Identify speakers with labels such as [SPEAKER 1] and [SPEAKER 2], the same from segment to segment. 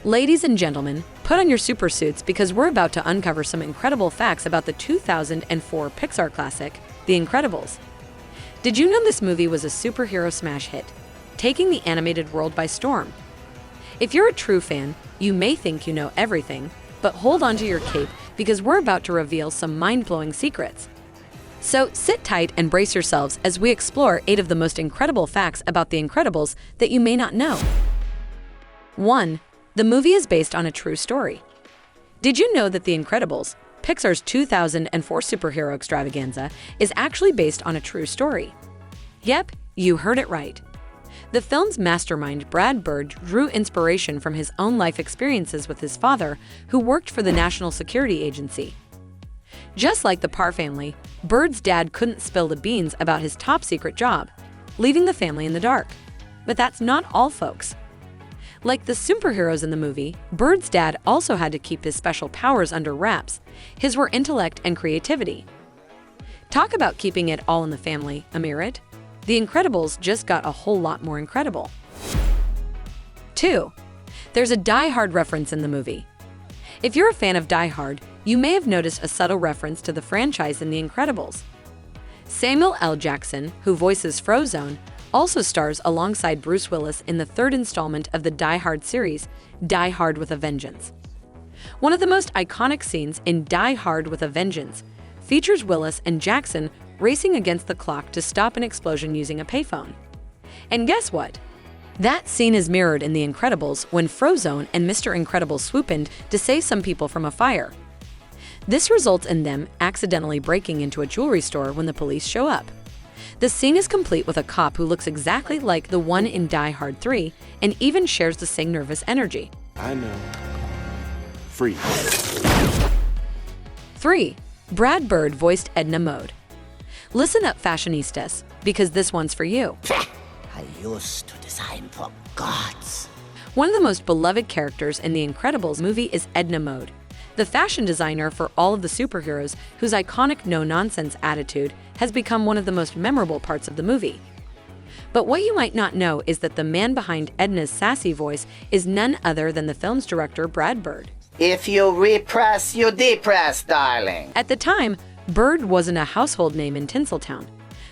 [SPEAKER 1] Ladies and gentlemen, put on your super suits because we're about to uncover some incredible facts about the 2004 Pixar classic, The Incredibles. Did you know this movie was a superhero smash hit, taking the animated world by storm? If you're a true fan, you may think you know everything, but hold on to your cape because we're about to reveal some mind-blowing secrets. So sit tight and brace yourselves as we explore 8 of the most incredible facts about The Incredibles that you may not know. 1. The movie is based on a true story. Did you know that The Incredibles, Pixar's 2004 superhero extravaganza, is actually based on a true story? Yep, you heard it right. The film's mastermind, Brad Bird, drew inspiration from his own life experiences with his father, who worked for the National Security Agency. Just like the Parr family, Bird's dad couldn't spill the beans about his top-secret job, leaving the family in the dark. But that's not all, folks. Like the superheroes in the movie, Bird's dad also had to keep his special powers under wraps. His were intellect and creativity. Talk about keeping it all in the family, Amirit. The Incredibles just got a whole lot more incredible. 2. There's a Die Hard reference in the movie. If you're a fan of Die Hard, you may have noticed a subtle reference to the franchise in The Incredibles. Samuel L. Jackson, who voices Frozone, also stars alongside Bruce Willis in the 3rd installment of the Die Hard series, Die Hard with a Vengeance. One of the most iconic scenes in Die Hard with a Vengeance features Willis and Jackson racing against the clock to stop an explosion using a payphone. And guess what? That scene is mirrored in The Incredibles when Frozone and Mr. Incredible swoop in to save some people from a fire. This results in them accidentally breaking into a jewelry store when the police show up. The scene is complete with a cop who looks exactly like the one in Die Hard 3 and even shares the same nervous energy.
[SPEAKER 2] I know. Freeze.
[SPEAKER 1] 3. Brad Bird voiced Edna Mode. Listen up, fashionistas, because this one's for you.
[SPEAKER 3] I used to design for gods.
[SPEAKER 1] One of the most beloved characters in The Incredibles movie is Edna Mode, the fashion designer for all of the superheroes whose iconic no-nonsense attitude has become one of the most memorable parts of the movie. But what you might not know is that the man behind Edna's sassy voice is none other than the film's director, Brad Bird.
[SPEAKER 3] If you repress, you depress, darling.
[SPEAKER 1] At the time, Bird wasn't a household name in Tinseltown,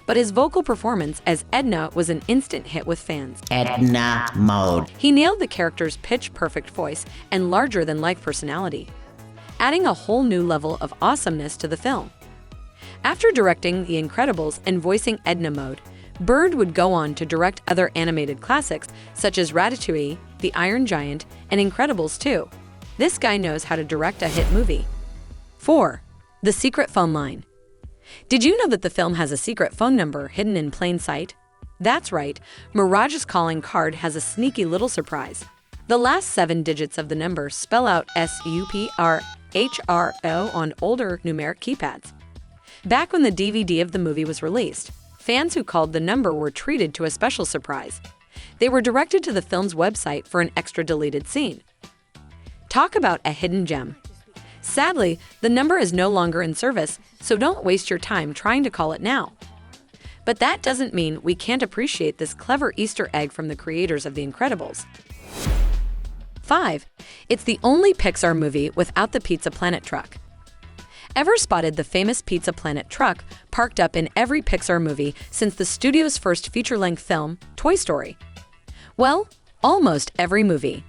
[SPEAKER 1] but his vocal performance as Edna was an instant hit with fans.
[SPEAKER 3] Edna Mode.
[SPEAKER 1] He nailed the character's pitch-perfect voice and larger-than-life personality, adding a whole new level of awesomeness to the film. After directing The Incredibles and voicing Edna Mode, Bird would go on to direct other animated classics such as Ratatouille, The Iron Giant, and Incredibles 2. This guy knows how to direct a hit movie. 4. The secret phone line. Did you know that the film has a secret phone number hidden in plain sight? That's right, Mirage's calling card has a sneaky little surprise. The last 7 digits of the number spell out SUPRHRO on older numeric keypads. Back when the DVD of the movie was released, fans who called the number were treated to a special surprise. They were directed to the film's website for an extra deleted scene. Talk about a hidden gem. Sadly, the number is no longer in service, so don't waste your time trying to call it now. But that doesn't mean we can't appreciate this clever Easter egg from the creators of The Incredibles. 5. It's the only Pixar movie without the Pizza Planet truck. Ever spotted the famous Pizza Planet truck parked up in every Pixar movie since the studio's first feature-length film, Toy Story? Well, almost every movie.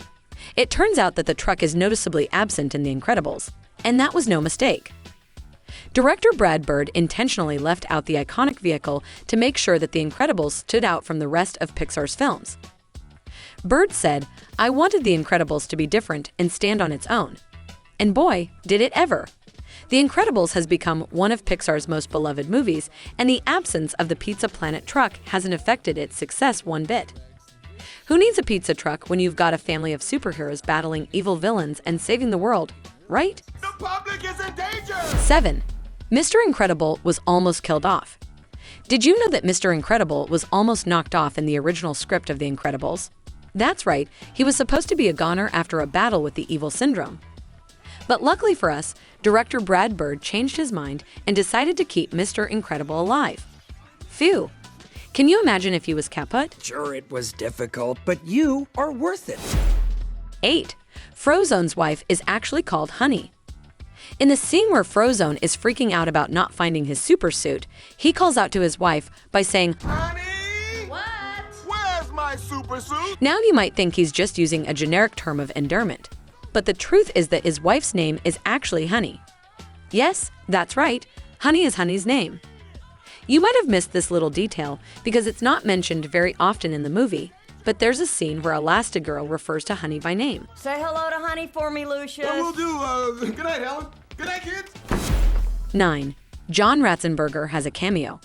[SPEAKER 1] It turns out that the truck is noticeably absent in The Incredibles, and that was no mistake. Director Brad Bird intentionally left out the iconic vehicle to make sure that The Incredibles stood out from the rest of Pixar's films. Bird said, "I wanted The Incredibles to be different and stand on its own." And boy, did it ever! The Incredibles has become one of Pixar's most beloved movies, and the absence of the Pizza Planet truck hasn't affected its success one bit. Who needs a pizza truck when you've got a family of superheroes battling evil villains and saving the world, right?
[SPEAKER 2] The public is in danger!
[SPEAKER 1] 7. Mr. Incredible was almost killed off. Did you know that Mr. Incredible was almost knocked off in the original script of The Incredibles? That's right, he was supposed to be a goner after a battle with the evil syndrome. But luckily for us, director Brad Bird changed his mind and decided to keep Mr. Incredible alive. Phew! Can you imagine if he was kaput?
[SPEAKER 4] Sure, it was difficult, but you are worth it.
[SPEAKER 1] 8. Frozone's wife is actually called Honey. In the scene where Frozone is freaking out about not finding his supersuit, he calls out to his wife by saying,
[SPEAKER 2] Honey!
[SPEAKER 4] What?
[SPEAKER 2] Where's my super suit?
[SPEAKER 1] Now you might think he's just using a generic term of endearment. But the truth is that his wife's name is actually Honey. Yes, that's right, Honey is Honey's name. You might have missed this little detail because it's not mentioned very often in the movie, but there's a scene where Elastigirl refers to Honey by name.
[SPEAKER 4] Say hello to Honey for me, Lucius.
[SPEAKER 2] We'll do, good night, Helen. Good night, kids.
[SPEAKER 1] 9. John Ratzenberger has a cameo.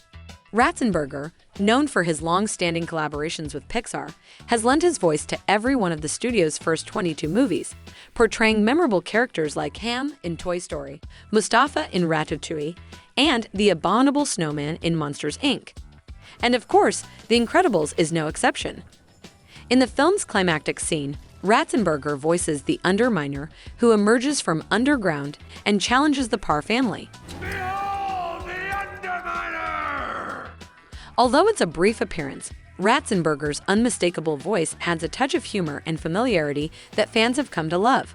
[SPEAKER 1] Ratzenberger, known for his long-standing collaborations with Pixar, has lent his voice to every one of the studio's first 22 movies, portraying memorable characters like Ham in Toy Story, Mustafa in Ratatouille, and the abominable snowman in Monsters, Inc. And of course, The Incredibles is no exception. In the film's climactic scene, Ratzenberger voices the Underminer who emerges from underground and challenges the Parr family.
[SPEAKER 2] Behold the Underminer!
[SPEAKER 1] Although it's a brief appearance, Ratzenberger's unmistakable voice adds a touch of humor and familiarity that fans have come to love.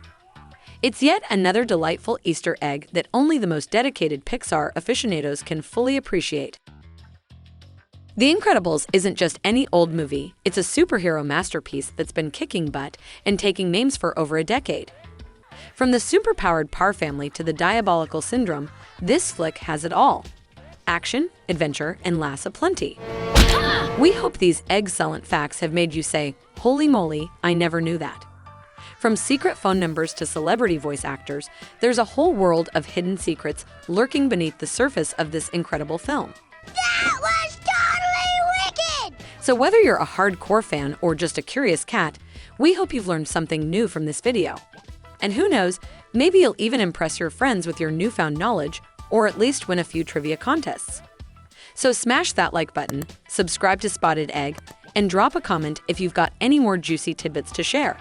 [SPEAKER 1] It's yet another delightful Easter egg that only the most dedicated Pixar aficionados can fully appreciate. The Incredibles isn't just any old movie, it's a superhero masterpiece that's been kicking butt and taking names for over a decade. From the superpowered Parr family to the diabolical syndrome, this flick has it all. Action, adventure, and laughs aplenty. We hope these egg-celent facts have made you say, "Holy moly, I never knew that." From secret phone numbers to celebrity voice actors, there's a whole world of hidden secrets lurking beneath the surface of this incredible film.
[SPEAKER 5] That was totally wicked!
[SPEAKER 1] So whether you're a hardcore fan or just a curious cat, we hope you've learned something new from this video. And who knows, maybe you'll even impress your friends with your newfound knowledge, or at least win a few trivia contests. So smash that like button, subscribe to Spotted Egg, and drop a comment if you've got any more juicy tidbits to share.